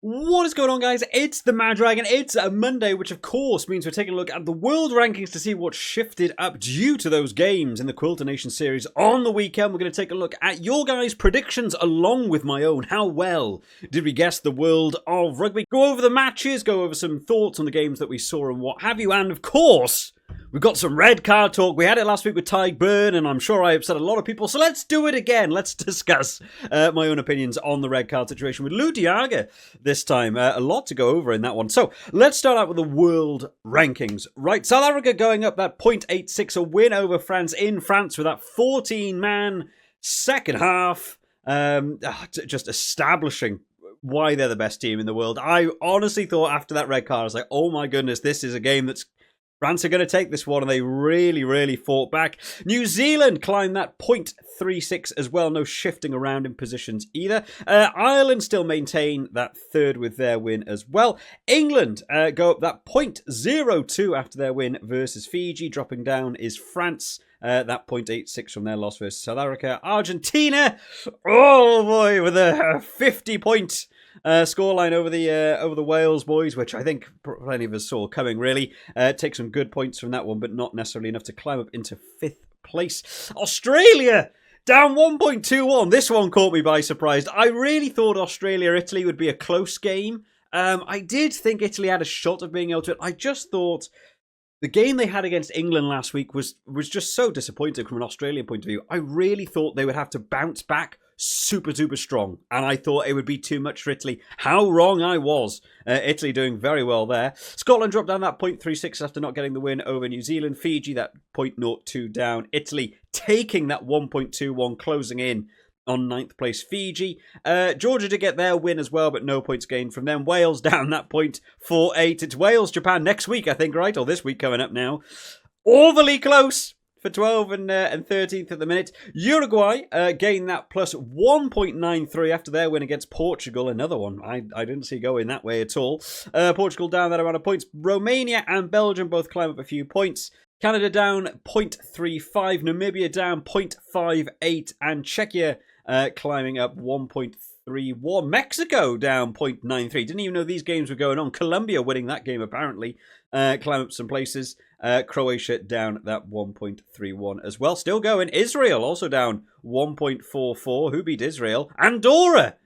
What is going on, guys? It's the Mad Dragon. It's a Monday, which of course means we're taking a look at the world rankings to see what shifted up due to those games in the Quilter Nations Series on the weekend. We're going to take a look at your guys' predictions along with my own. How well did we guess the world of rugby? Go over the matches, go over some thoughts on the games that we saw and what have you, and of course, we've got some red card talk. We had it last week with Ty Burn, and I'm sure I upset a lot of people, so let's do it again. Let's discuss my own opinions on the red card situation with Ludiaga this time. A lot to go over in that one. So let's start out with the world rankings. Right, South Africa going up that 0.86, a win over France in France with that 14-man second half. Just establishing why they're the best team in the world. I honestly thought after that red card, I was like, oh my goodness, this is a game that's France are going to take this one, and they really fought back. New Zealand climbed that 0.36 as well. No shifting around in positions either. Ireland still maintain that third with their win as well. England go up that 0.02 after their win versus Fiji. Dropping down is France. That 0.86 from their loss versus South Africa. Argentina, oh boy, with a 50-point scoreline over the Wales boys, which I think plenty of us saw coming, really. Take some good points from that one, but not necessarily enough to climb up into 5th place. Australia down 1.21. This one caught me by surprise. I really thought Australia-Italy would be a close game. I did think Italy had a shot of being able to. I just thought the game they had against England last week was just so disappointing from an Australian point of view. I really thought they would have to bounce back super strong, and I thought it would be too much for Italy. How wrong I was. Italy doing very well there. Scotland dropped down that 0.36 after not getting the win over New Zealand. Fiji that 0.02 down. Italy taking that 1.21, closing in on 9th place. Fiji. Georgia did get their win as well, but no points gained from them. Wales down that 0.48. It's Wales-Japan next week, I think, right? Or this week coming up now. Overly close for 12th and 13th at the minute. Uruguay gained that plus 1.93 after their win against Portugal. Another one I didn't see going that way at all. Portugal down that amount of points. Romania and Belgium both climb up a few points. Canada down 0.35. Namibia down 0.58. And Czechia climbing up 1.31. Mexico down 0.93. Didn't even know these games were going on. Colombia winning that game apparently. Climb up some places. Croatia down that 1.31 as well. Still going. Israel also down 1.44. Who beat Israel? Andorra!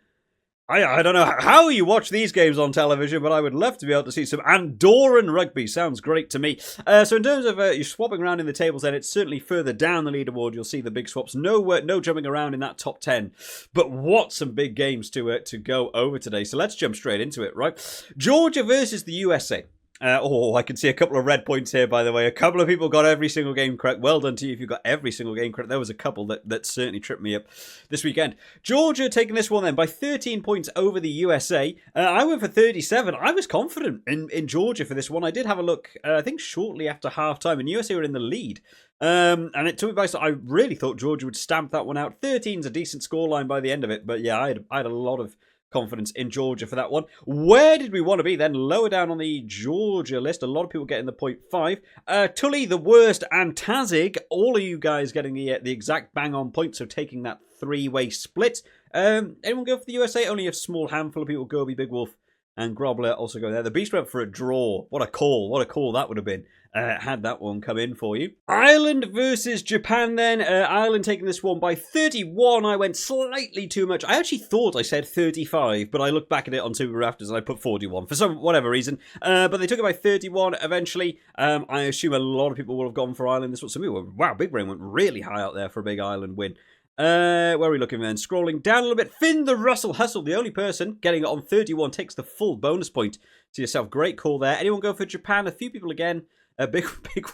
I don't know how you watch these games on television, but I would love to be able to see some Andorran rugby. Sounds great to me. So in terms of you're swapping around in the tables, then it's certainly further down the leaderboard. You'll see the big swaps. No jumping around in that top 10. But what some big games to go over today. So let's jump straight into it, right? Georgia versus the USA. I can see a couple of red points here, by the way. A couple of people got every single game correct. Well done to you if you got every single game correct. There was a couple that certainly tripped me up this weekend. Georgia taking this one then by 13 points over the USA. I went for 37. I was confident in Georgia for this one. I did have a look, I think, shortly after half-time, and USA were in the lead. And it took me by, so I really thought Georgia would stamp that one out. 13's a decent scoreline by the end of it, but yeah, I had a lot of confidence in Georgia for that one. Where did we want to be then? Lower down on the Georgia list. A lot of people getting the 0.5. Tully, the worst, and Tazig, all of you guys getting the exact bang-on point, so taking that three-way split. Anyone go for the USA? Only a small handful of people. Gobi, Big Wolf, and Grobler also go there. The Beast went for a draw. What a call. What a call that would have been. Had that one come in for you. Ireland versus Japan then. Ireland taking this one by 31. I went slightly too much. I actually thought I said 35, but I looked back at it on Super Rafters and I put 41 for whatever reason. But they took it by 31 eventually. I assume a lot of people will have gone for Ireland. This one, some people were, wow, Big Brain went really high out there for a big Ireland win. Where are we looking then? Scrolling down a little bit. Finn the Russell Hustle, the only person getting it on 31, takes the full bonus point to yourself. Great call there. Anyone go for Japan? A few people again. Big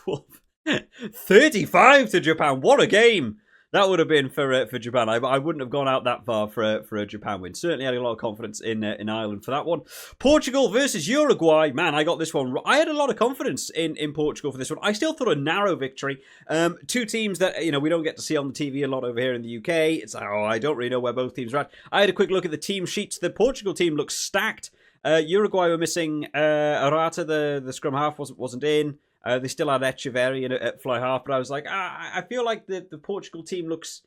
Wolf. 35 to Japan. What a game that would have been for Japan. I wouldn't have gone out that far for a Japan win. Certainly had a lot of confidence in Ireland for that one. Portugal versus Uruguay. Man, I got this one. I had a lot of confidence in Portugal for this one. I still thought a narrow victory. Two teams that we don't get to see on the TV a lot over here in the UK. It's I don't really know where both teams are at. I had a quick look at the team sheets. The Portugal team looks stacked. Uruguay were missing Arata, the scrum half wasn't in. They still had Echeverri at fly half, but I was like, I feel like the Portugal team looks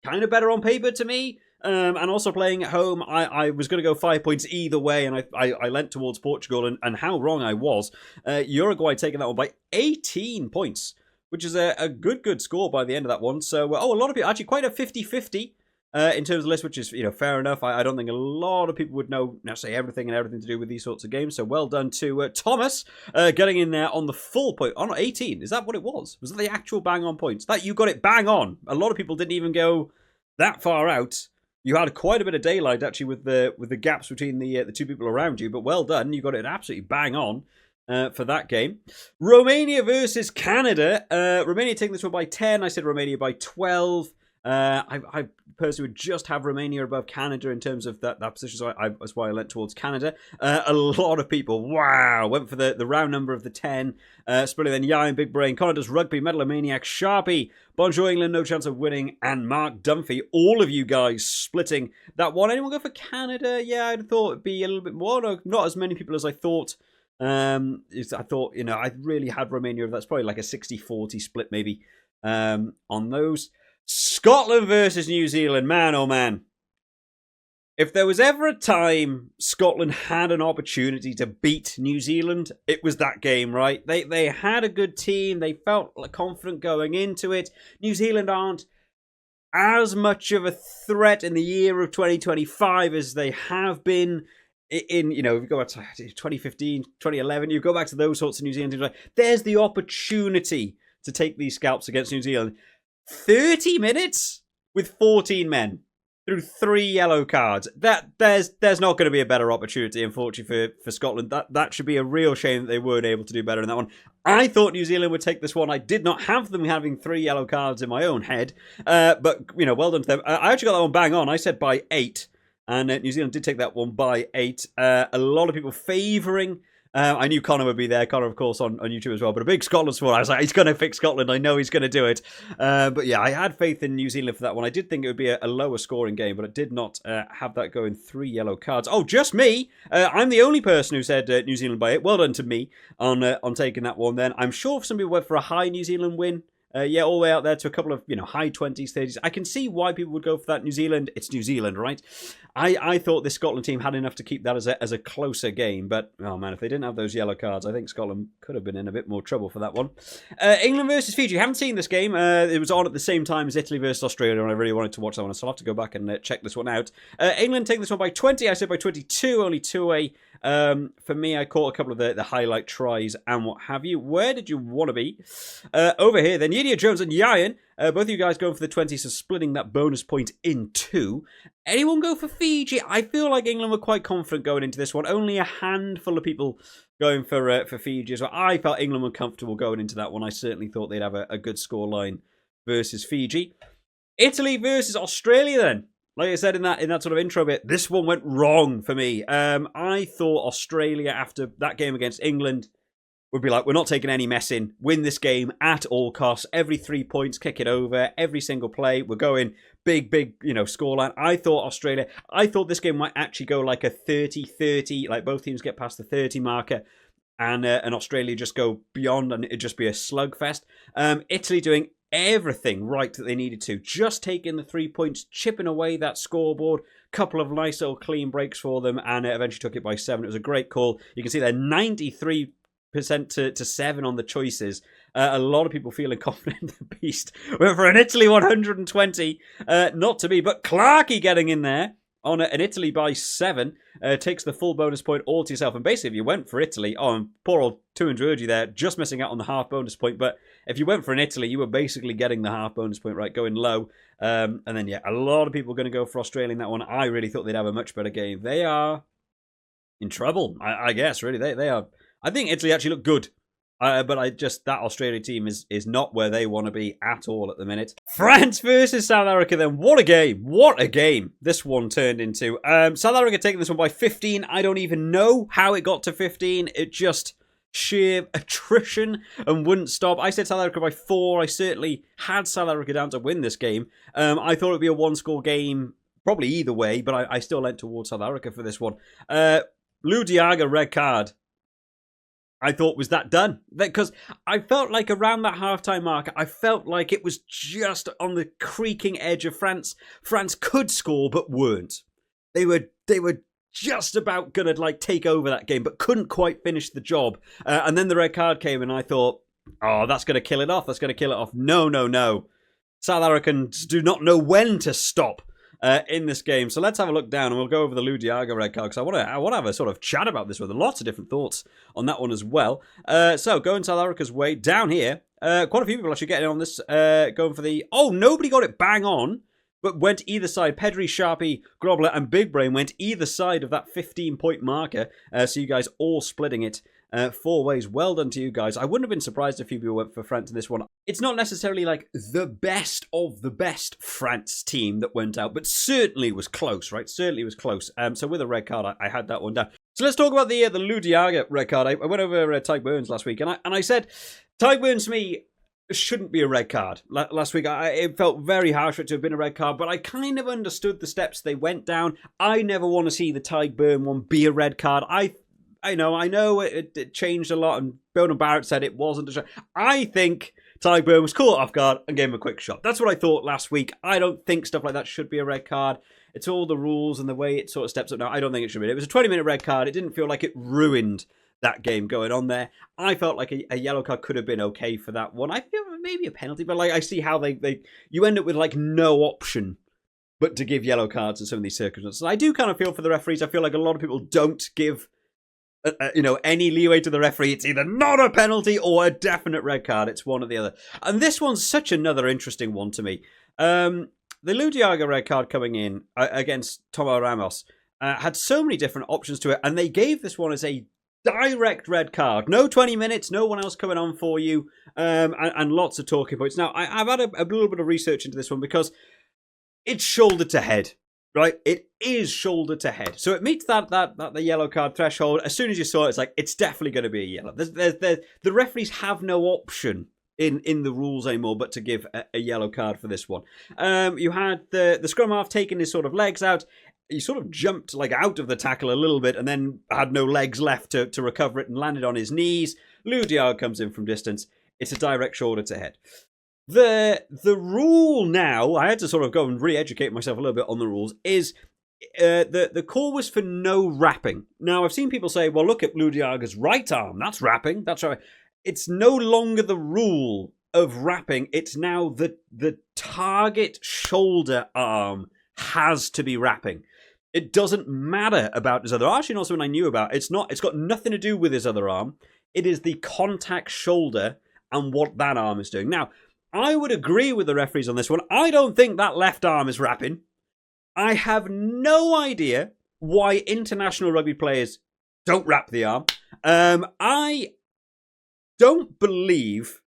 kind of better on paper to me. And also playing at home, I was going to go 5 points either way, and I leant towards Portugal, and how wrong I was. Uruguay taking that one by 18 points, which is a good score by the end of that one. So, a lot of people, actually quite a 50-50 in terms of the list, which is, fair enough. I don't think a lot of people would know necessarily everything to do with these sorts of games. So well done to Thomas getting in there on the full point. Oh, no, 18. Is that what it was? Was that the actual bang on points? That you got it bang on. A lot of people didn't even go that far out. You had quite a bit of daylight actually with the gaps between the two people around you. But well done. You got it absolutely bang on. For that game. Romania versus Canada. Romania taking this one by 10. I said Romania by 12. I personally would just have Romania above Canada in terms of that position, so that's why I leant towards Canada. A lot of people, wow, went for the round number of the 10. Splitting then Ian, Big Brain, Connor does Rugby, Metalomaniac, Sharpie, Bonjour England, No Chance of Winning, and Mark Dunphy. All of you guys splitting that one. Anyone go for Canada? Yeah, I'd thought it'd be a little bit more. No, not as many people as I thought. I thought, I really had Romania. That's probably like a 60-40 split maybe on those. Scotland versus New Zealand. Man, oh man. If there was ever a time Scotland had an opportunity to beat New Zealand, it was that game, right? They had a good team. They felt confident going into it. New Zealand aren't as much of a threat in the year of 2025 as they have been in, if you go back to 2015, 2011, you go back to those sorts of New Zealand teams, right? There's the opportunity to take these scalps against New Zealand. 30 minutes with 14 men through 3 yellow cards. There's not going to be a better opportunity, unfortunately, for Scotland. That should be a real shame that they weren't able to do better in that one. I thought New Zealand would take this one. I did not have them having 3 yellow cards in my own head. But, well done to them. I actually got that one bang on. I said by 8. And New Zealand did take that one by 8. A lot of people favouring. I knew Connor would be there. Connor, of course, on YouTube as well. But a big Scotland supporter. I was like, he's going to fix Scotland. I know he's going to do it. But yeah, I had faith in New Zealand for that one. I did think it would be a lower scoring game, but I did not have that going 3 yellow cards. Oh, just me. I'm the only person who said New Zealand by 8. Well done to me on taking that one then. I'm sure some people went for a high New Zealand win. All the way out there to a couple of, high 20s, 30s. I can see why people would go for that. New Zealand, it's New Zealand, right? I thought this Scotland team had enough to keep that as a closer game. But, oh man, if they didn't have those yellow cards, I think Scotland could have been in a bit more trouble for that one. England versus Fiji. Haven't seen this game. It was on at the same time as Italy versus Australia, and I really wanted to watch that one. So I'll have to go back and check this one out. England taking this one by 20. I said by 22, only 2-away. For me, I caught a couple of the highlight tries and what have you. Where did you want to be? Over here, then Yedia Jones and Yayan. Both of you guys going for the 20, so splitting that bonus point in 2. Anyone go for Fiji? I feel like England were quite confident going into this one. Only a handful of people going for Fiji as well. I felt England were comfortable going into that one. I certainly thought they'd have a good scoreline versus Fiji. Italy versus Australia then. Like I said in that sort of intro bit, this one went wrong for me. I thought Australia, after that game against England, would be like, we're not taking any mess in. Win this game at all costs. Every 3 points, kick it over. Every single play, we're going big, scoreline. I thought this game might actually go like a 30-30, like both teams get past the 30 marker. And Australia just go beyond and it'd just be a slugfest. Italy doing everything right that they needed to. Just taking the 3 points, chipping away that scoreboard. Couple of nice little clean breaks for them, and eventually took it by 7. It was a great call. You can see they're 93% to 7 on the choices. A lot of people feeling confident in the beast. Went for an Italy 120. Not to be, but Clarkey getting in there on an Italy by 7. Takes the full bonus point all to yourself. And basically, if you went for Italy, poor old 200 there, just missing out on the half bonus point. But if you went for an Italy, you were basically getting the half bonus point, right, going low. And then, a lot of people are going to go for Australia in that one. I really thought they'd have a much better game. They are in trouble, I guess, really. They are. I think Italy actually look good. But that Australia team is not where they want to be at all at the minute. France versus South Africa then. What a game. What a game this one turned into. South Africa taking this one by 15. I don't even know how it got to 15. It just sheer attrition and wouldn't stop. I said South Africa by 4. I certainly had South Africa down to win this game. I thought it would be a 1-score game, probably either way, but I still leant towards South Africa for this one. Ludiaga red card. I thought was that done. Because I felt like around that halftime marker, I felt like it was just on the creaking edge of France. France could score, but weren't. They were just about going to like take over that game, but couldn't quite finish the job. And then the red card came, and I thought, oh, that's going to kill it off. That's going to kill it off. No, no, no. South Africans do not know when to stop in this game. So let's have a look down, and we'll go over the Ludiaga red card, because I want to have a sort of chat about this with lots of different thoughts on that one as well. So going South Africa's way down here, quite a few people actually getting on this, going for the, oh, nobody got it bang on, but went either side. Pedri, Sharpie, Grobler, and Big Brain went either side of that 15-point marker. So you guys all splitting it 4 ways. Well done to you guys. I wouldn't have been surprised if a few people went for France in this one. It's not necessarily like the best of the best France team that went out, but certainly was close, right? Certainly was close. So with a red card, I had that one down. So let's talk about the Ludiaga red card. I went over Ty Burns last week, and I said Ty Burns to me shouldn't be a red card. Last week, it felt very harsh for it to have been a red card, but I kind of understood the steps they went down. I never want to see the Ty Burn one be a red card. I know it changed a lot, and Bill Barrett said it wasn't. I think Ty Burn was caught off guard and gave him a quick shot. That's what I thought last week. I don't think stuff like that should be a red card. It's all the rules and the way it sort of steps up now. I don't think it should be. It was a 20-minute red card. It didn't feel like it ruined that game going on there. I felt like a yellow card could have been okay for that one. I feel maybe a penalty, but like I see how you end up with like no option but to give yellow cards in some of these circumstances. I do kind of feel for the referees. I feel like a lot of people don't give any leeway to the referee. It's either not a penalty or a definite red card. It's one or the other. And this one's such another interesting one to me. The Ludiaga red card coming in against Tomo Ramos had so many different options to it, and they gave this one as a direct red card. No 20 minutes, no one else coming on for you, and lots of talking points. Now, I've had a little bit of research into this one because it's shoulder to head, right? It is shoulder to head. So it meets that the yellow card threshold. As soon as you saw it, it's like, it's definitely going to be a yellow. The referees have no option in the rules anymore but to give a yellow card for this one. You had the scrum half taking his sort of legs out. He sort of jumped like out of the tackle a little bit and then had no legs left to recover it and landed on his knees. Ludiaga comes in from distance. It's a direct shoulder to head. The rule now, I had to sort of go and re-educate myself a little bit on the rules, is the call was for no wrapping. Now, I've seen people say, well, look at Ludiaga's right arm. That's wrapping. That's right. It's no longer the rule of wrapping. It's now the target shoulder arm has to be wrapping. It doesn't matter about his other arm. Actually, not something I knew about. It's got nothing to do with his other arm. It is the contact shoulder and what that arm is doing. Now, I would agree with the referees on this one. I don't think that left arm is wrapping. I have no idea why international rugby players don't wrap the arm. I don't believe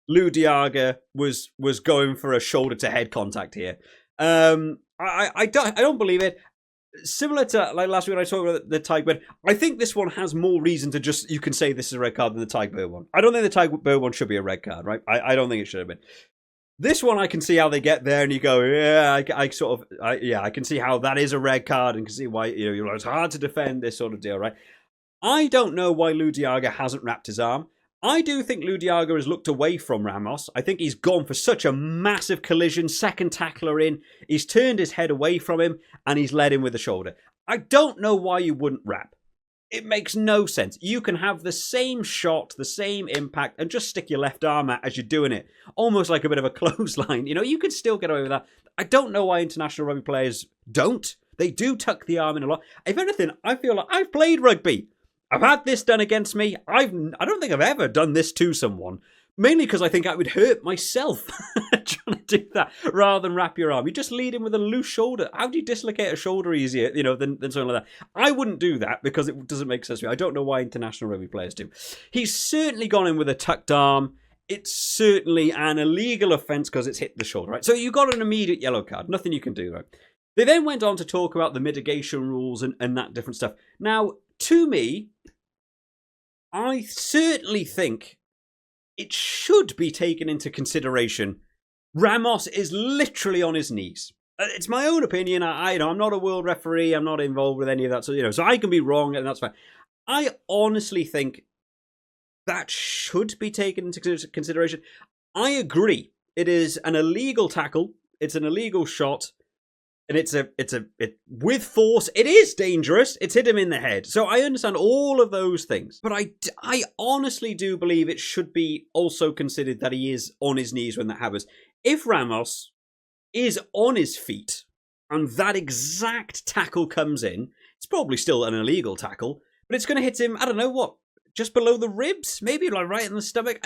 Ludiaga was going for a shoulder to head contact here. I don't believe it. Similar to like last week when I talked about the Tiger, I think this one has more reason to just, you can say this is a red card than the Tiger one. I don't think the Tiger one should be a red card, right? I don't think it should have been. This one I can see how they get there, and you go, yeah, I can see how that is a red card, and can see why it's hard to defend this sort of deal, right? I don't know why Ludiaga hasn't wrapped his arm. I do think Ludiaga has looked away from Ramos. I think he's gone for such a massive collision, second tackler in. He's turned his head away from him, and he's led him with the shoulder. I don't know why you wouldn't wrap. It makes no sense. You can have the same shot, the same impact, and just stick your left arm out as you're doing it. Almost like a bit of a clothesline. You can still get away with that. I don't know why international rugby players don't. They do tuck the arm in a lot. If anything, I feel like I've played rugby. I've had this done against me. I don't think I've ever done this to someone. Mainly because I think I would hurt myself trying to do that rather than wrap your arm. You just lead in with a loose shoulder. How do you dislocate a shoulder easier, than something like that? I wouldn't do that because it doesn't make sense to me. I don't know why international rugby players do. He's certainly gone in with a tucked arm. It's certainly an illegal offence because it's hit the shoulder, right? So you got an immediate yellow card. Nothing you can do, right? They then went on to talk about the mitigation rules and that different stuff. Now, to me, I certainly think it should be taken into consideration. Ramos is literally on his knees. It's my own opinion. I'm not a world referee. I'm not involved with any of that. So I can be wrong, and that's fine. I honestly think that should be taken into consideration. I agree. It is an illegal tackle. It's an illegal shot. And it's with force. It is dangerous. It's hit him in the head. So I understand all of those things. But I honestly do believe it should be also considered that he is on his knees when that happens. If Ramos is on his feet and that exact tackle comes in, it's probably still an illegal tackle, but it's going to hit him, I don't know what, just below the ribs? Maybe like right in the stomach?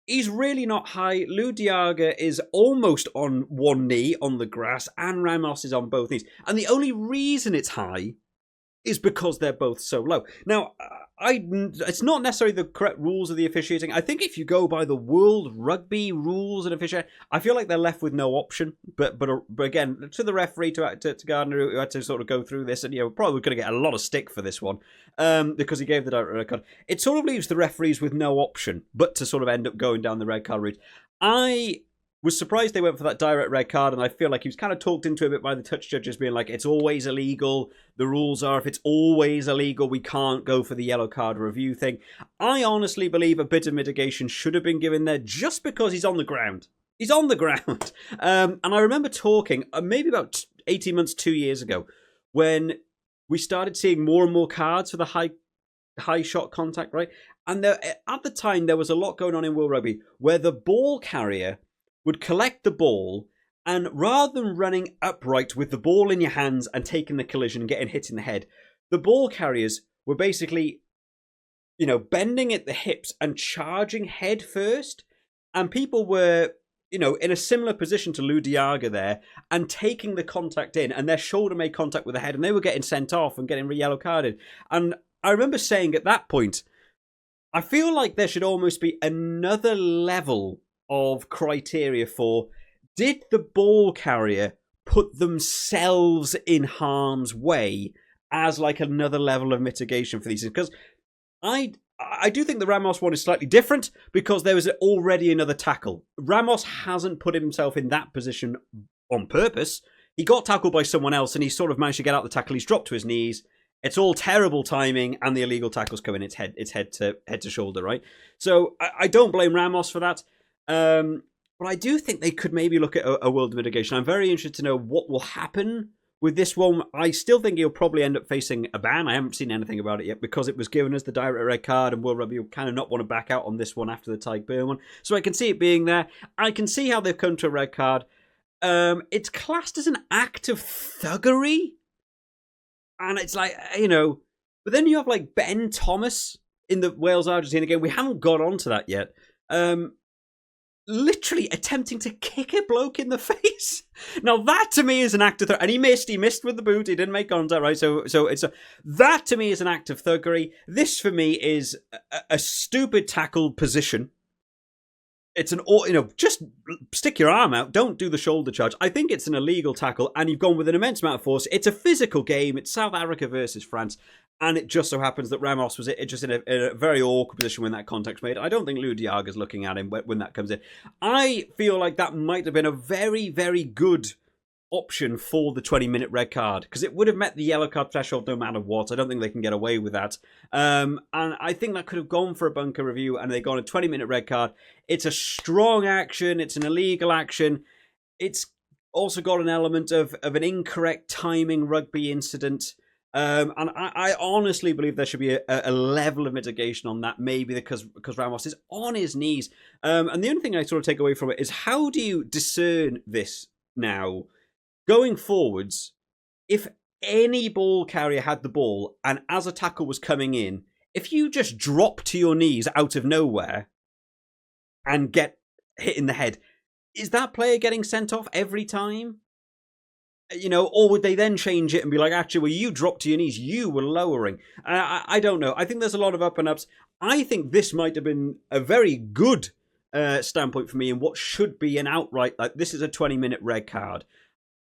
He's really not high. Ludiaga is almost on one knee on the grass, and Ramos is on both knees. And the only reason it's high is because they're both so low. Now, it's not necessarily the correct rules of the officiating. I think if you go by the World Rugby rules and officiating, I feel like they're left with no option. But again, to the referee, to Gardner, who had to sort of go through this, and probably going to get a lot of stick for this one because he gave the direct red card. It sort of leaves the referees with no option but to sort of end up going down the red card route. I was surprised they went for that direct red card, and I feel like he was kind of talked into a bit by the touch judges being like, it's always illegal. The rules are, if it's always illegal, we can't go for the yellow card review thing. I honestly believe a bit of mitigation should have been given there just because he's on the ground. He's on the ground. And I remember talking maybe about 18 months, 2 years ago, when we started seeing more and more cards for the high shot contact, right? And at the time, there was a lot going on in World Rugby where the ball carrier would collect the ball, and rather than running upright with the ball in your hands and taking the collision and getting hit in the head, the ball carriers were basically, bending at the hips and charging head first. And people were, in a similar position to Ludiaga there and taking the contact in, and their shoulder made contact with the head, and they were getting sent off and getting yellow carded. And I remember saying at that point, I feel like there should almost be another level of criteria for, did the ball carrier put themselves in harm's way as like another level of mitigation for these things? Because I do think the Ramos one is slightly different because there was already another tackle. Ramos hasn't put himself in that position on purpose. He got tackled by someone else and he sort of managed to get out the tackle. He's dropped to his knees. It's all terrible timing, and the illegal tackle's coming. It's head to shoulder, right? So I don't blame Ramos for that. But I do think they could maybe look at a world mitigation. I'm very interested to know what will happen with this one. I still think he'll probably end up facing a ban. I haven't seen anything about it yet because it was given as the direct red card, and World Rugby will kind of not want to back out on this one after the Tyke Burn one. So I can see it being there. I can see how they've come to a red card. It's classed as an act of thuggery. And it's like, but then you have like Ben Thomas in the Wales-Argentina game. We haven't got onto that yet. Literally attempting to kick a bloke in the face. Now that to me is an act of thuggery. And he missed with the boot. He didn't make contact, right? So that to me is an act of thuggery. This for me is a stupid tackle position. It's just stick your arm out. Don't do the shoulder charge. I think it's an illegal tackle, and you've gone with an immense amount of force. It's a physical game. It's South Africa versus France, and it just so happens that Ramos was just in a very awkward position when that contact's made. I don't think Ludiaga's looking at him when that comes in. I feel like that might have been a very, very good option for the 20-minute red card because it would have met the yellow card threshold no matter what. I don't think they can get away with that. And I think that could have gone for a bunker review, and they got a 20-minute red card. It's a strong action. It's an illegal action. It's also got an element of an incorrect timing rugby incident. And I honestly believe there should be a level of mitigation on that, maybe because Ramos is on his knees. And the only thing I sort of take away from it is, how do you discern this now? Going forwards, if any ball carrier had the ball and as a tackle was coming in, if you just drop to your knees out of nowhere and get hit in the head, is that player getting sent off every time? Or would they then change it and be like, actually, well, you dropped to your knees, you were lowering. I don't know. I think there's a lot of up and ups. I think this might have been a very good standpoint for me in what should be an outright, like, this is a 20-minute red card.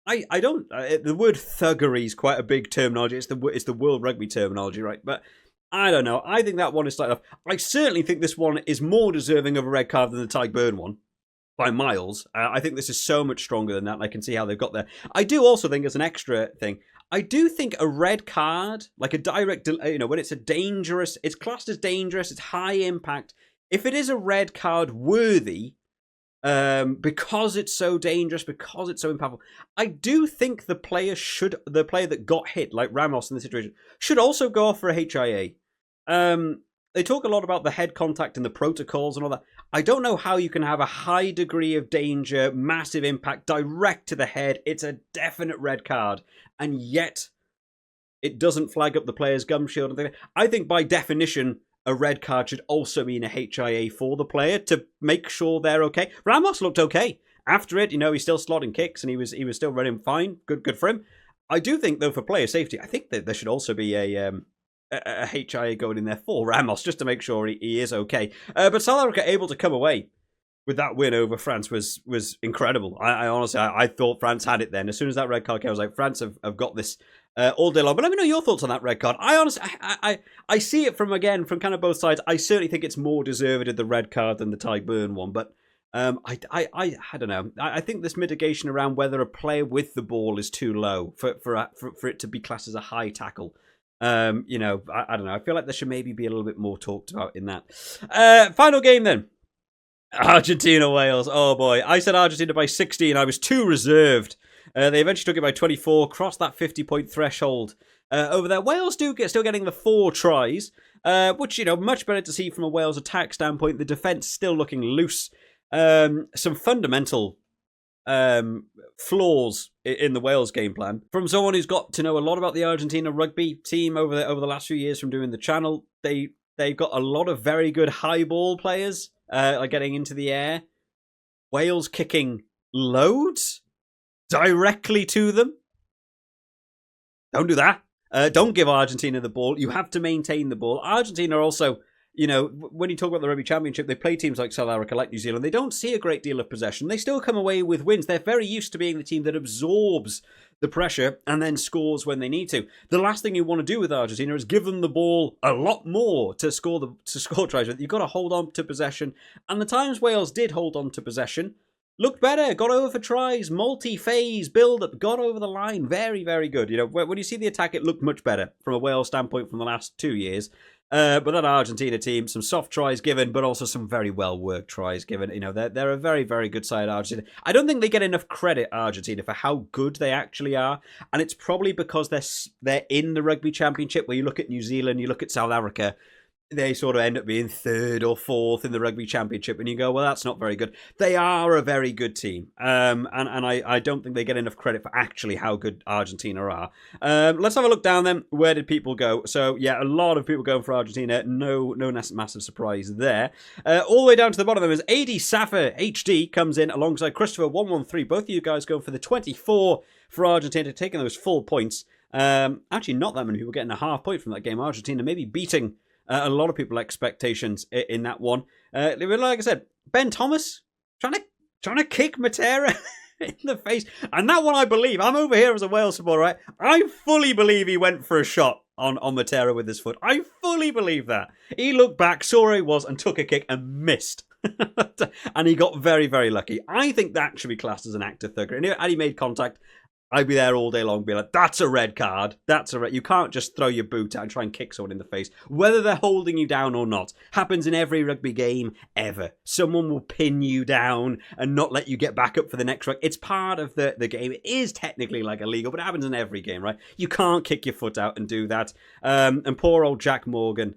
I don't. The word thuggery is quite a big terminology. It's the World Rugby terminology, right? But I don't know. I think that one is slightly off. I certainly think this one is more deserving of a red card than the Tyke Burn one by miles. I think this is so much stronger than that, and I can see how they've got there. I do also think, as an extra thing, I do think a red card, like a direct, when it's a dangerous, it's classed as dangerous, it's high impact. If it is a red card worthy, because it's so dangerous, because it's so impactful, I do think the player that got hit, like Ramos in this situation, should also go off for a HIA. They talk a lot about the head contact and the protocols and all that. I don't know how you can have a high degree of danger, massive impact, direct to the head. It's a definite red card, and yet it doesn't flag up the player's gum shield and things. I think by definition, a red card should also mean a HIA for the player to make sure they're okay. Ramos looked okay after it. He's still slotting kicks and he was still running fine. Good for him. I do think though, for player safety, I think that there should also be a HIA going in there for Ramos just to make sure he is okay. But South Africa able to come away with that win over France was incredible. I honestly thought France had it then. As soon as that red card came, I was like, France have got this all day long. But let me know your thoughts on that red card. I honestly, I see it from kind of both sides. I certainly think it's more deserved of the red card than the Ty Burn one. But I don't know. I think this mitigation around whether a player with the ball is too low for it to be classed as a high tackle. I don't know. I feel like there should maybe be a little bit more talked about in that. Final game then. Argentina, Wales. Oh boy. I said Argentina by 16. I was too reserved. They eventually took it by 24, crossed that 50-point threshold over there. Wales still getting the 4 tries, which, much better to see from a Wales attack standpoint. The defence still looking loose. Some fundamental flaws in the Wales game plan. From someone who's got to know a lot about the Argentina rugby team over the last few years from doing the channel, they've got a lot of very good high ball players, like getting into the air. Wales kicking loads directly to them. Don't do that. Don't give Argentina the ball. You have to maintain the ball. Argentina also, when you talk about the Rugby Championship, they play teams like South Africa, like New Zealand. They don't see a great deal of possession. They still come away with wins. They're very used to being the team that absorbs the pressure and then scores when they need to. The last thing you want to do with Argentina is give them the ball a lot more to score tries with. You've got to hold on to possession. And the times Wales did hold on to possession looked better, got over for tries, multi-phase build-up, got over the line. Very, very good. When you see the attack, it looked much better from a Wales standpoint from the last 2 years. But that Argentina team, some soft tries given, but also some very well-worked tries given. They're a very, very good side, Argentina. I don't think they get enough credit, Argentina, for how good they actually are. And it's probably because they're in the Rugby Championship, where you look at New Zealand, you look at South Africa, they sort of end up being 3rd or 4th in the Rugby Championship, and you go, well, that's not very good. They are a very good team, and I don't think they get enough credit for actually how good Argentina are. Let's have a look down then. Where did people go? So, yeah, a lot of people going for Argentina. No massive surprise there. All the way down to the bottom of them is AD Safa HD comes in alongside Christopher 113. Both of you guys go for the 24 for Argentina, taking those full points. Actually, not that many people getting a half point from that game. Argentina maybe beating a lot of people's expectations in that one. Like I said, Ben Thomas trying to kick Matera in the face. And that one, I believe, I'm over here as a Wales supporter, right? I fully believe he went for a shot on Matera with his foot. I fully believe that. He looked back, saw where he was, and took a kick and missed. And he got very, very lucky. I think that should be classed as an act of thuggery. And he made contact. I'd be there all day long, be like, that's a red card. That's a red. You can't just throw your boot out and try and kick someone in the face, whether they're holding you down or not. Happens in every rugby game ever. Someone will pin you down and not let you get back up for the next ruck. It's part of the game. It is technically like illegal, but it happens in every game, right? You can't kick your foot out and do that. And poor old Jack Morgan.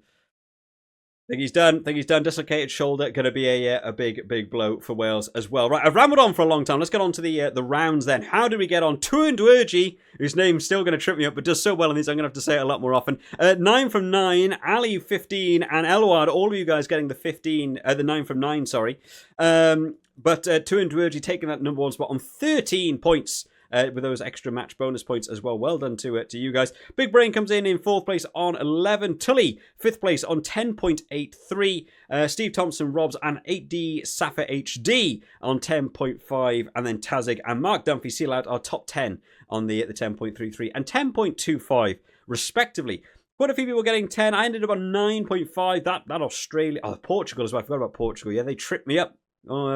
Think he's done. Dislocated shoulder. Going to be a big blow for Wales as well. Right, I've rambled on for a long time. Let's get on to the rounds then. How do we get on? Tuandwerji, whose name's still going to trip me up, but does so well in these, I'm going to have to say it a lot more often. 9 from 9, Ali 15, and Elward, all of you guys getting the 9 from 9, sorry. But Tuandwerji taking that number 1 spot on 13 points. With those extra match bonus points as well. Well done to you guys. Big Brain comes in 4th place on 11. Tully, 5th place on 10.83. Steve Thompson, Robs, and 8D Safa HD on 10.5. And then Tazig and Mark Dunphy seal out our top 10 on the 10.33 and 10.25, respectively. Quite a few people getting 10. I ended up on 9.5. That Australia... Oh, Portugal as well. I forgot about Portugal. Yeah, they tripped me up.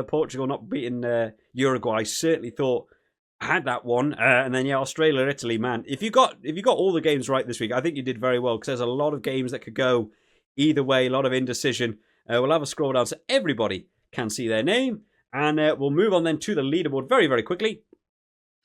Portugal not beating Uruguay. I certainly thought... had that one. And then, yeah, Australia, Italy, man. If you got all the games right this week, I think you did very well, because there's a lot of games that could go either way, a lot of indecision. We'll have a scroll down so everybody can see their name. And we'll move on then to the leaderboard very, very quickly,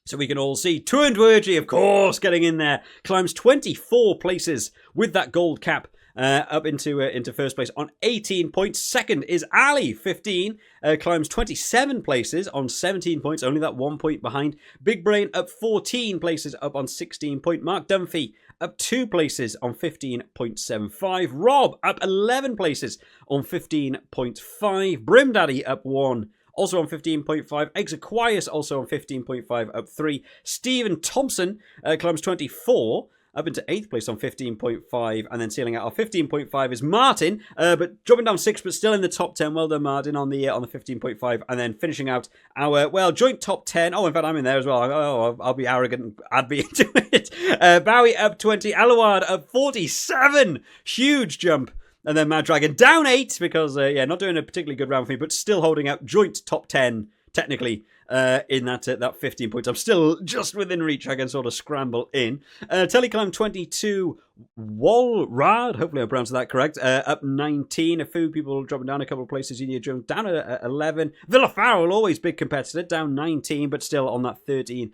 so we can all see. Tuandwerji, of course, getting in there. Climbs 24 places with that gold cap. Up into first place on 18 points. Second is Ali, 15. Climbs 27 places on 17 points. Only that 1 point behind. Big Brain up 14 places, up on 16 point. Mark Dunphy up 2 places on 15.75. Rob up 11 places on 15.5. Brimdaddy up 1. Also on 15.5. Exaquias also on 15.5, up 3. Stephen Thompson climbs 24, up into 8th place on 15.5. And then sealing out our 15.5 is Martin, but dropping down 6, but still in the top 10. Well done, Martin, on the 15.5. And then finishing out our, well, joint top 10. Oh, in fact, I'm in there as well. I'll be arrogant and add me into it. Bowie up 20. Alouard up 47. Huge jump. And then Mad Dragon down 8 because, not doing a particularly good round for me, but still holding out joint top 10, technically, in that 15 points. I'm still just within reach. I can sort of scramble in. Teleclimb 22, Walrad, hopefully I pronounced that correct, up 19. A few people dropping down a couple of places. Inia Jones down at 11. Villa Farrell, always big competitor, down 19, but still on that 13.5.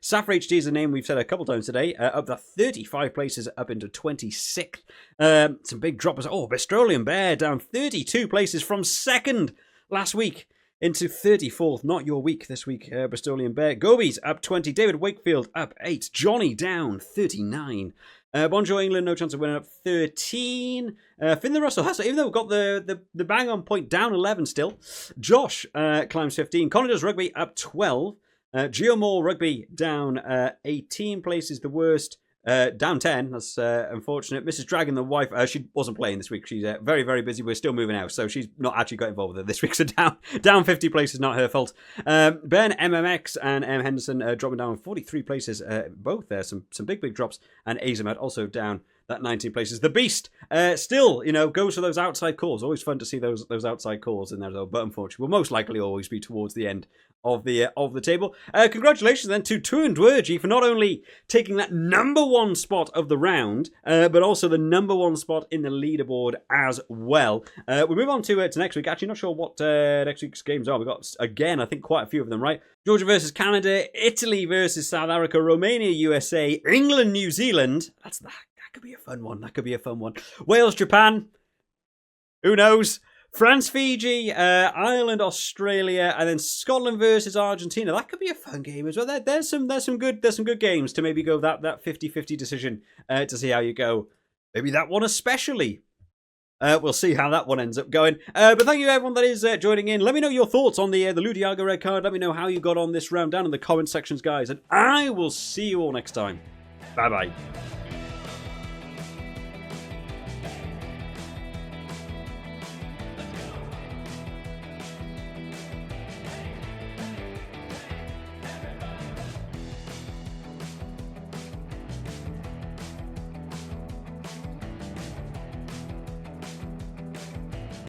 Safra HD is a name we've said a couple times today, up that 35 places, up into 26th. Some big droppers. Oh, Bistrolian Bear down 32 places from second last week into 34th. Not your week this week, Bristolian Bear. Gobies up 20. David Wakefield up 8. Johnny down 39. Bonjour England, no chance of winning, up 13. Finley Russell Hustler, even though we've got the bang on point, down 11 still. Josh climbs 15. Connor does Rugby up 12. Geomore Rugby down 18 places, the worst. Down 10, that's unfortunate. Mrs. Dragon, the wife, she wasn't playing this week. She's very, very busy. We're still moving out, so she's not actually got involved with it this week. So down 50 places, not her fault. Ben, MMX, and M. Henderson dropping down 43 places. Both there, some big drops. And Azamat also down that 19 places. The Beast still, goes for those outside calls. Always fun to see those outside calls in there, though. But unfortunately, will most likely always be towards the end of the table. Congratulations then to Tuandwerji for not only taking that number 1 spot of the round, but also the number 1 spot in the leaderboard as well. We move on to next week. Actually, not sure what next week's games are. We've got, again, I think quite a few of them, right? Georgia versus Canada, Italy versus South Africa, Romania, USA, England, New Zealand. That could be a fun one. Wales, Japan. Who knows? France, Fiji, Ireland, Australia, and then Scotland versus Argentina. That could be a fun game as well. There's some good games to maybe go that 50-50 decision to see how you go. Maybe that one especially. We'll see how that one ends up going. But thank you everyone that is joining in. Let me know your thoughts on the Ludiaga red card. Let me know how you got on this round down in the comment sections, guys. And I will see you all next time. Bye-bye.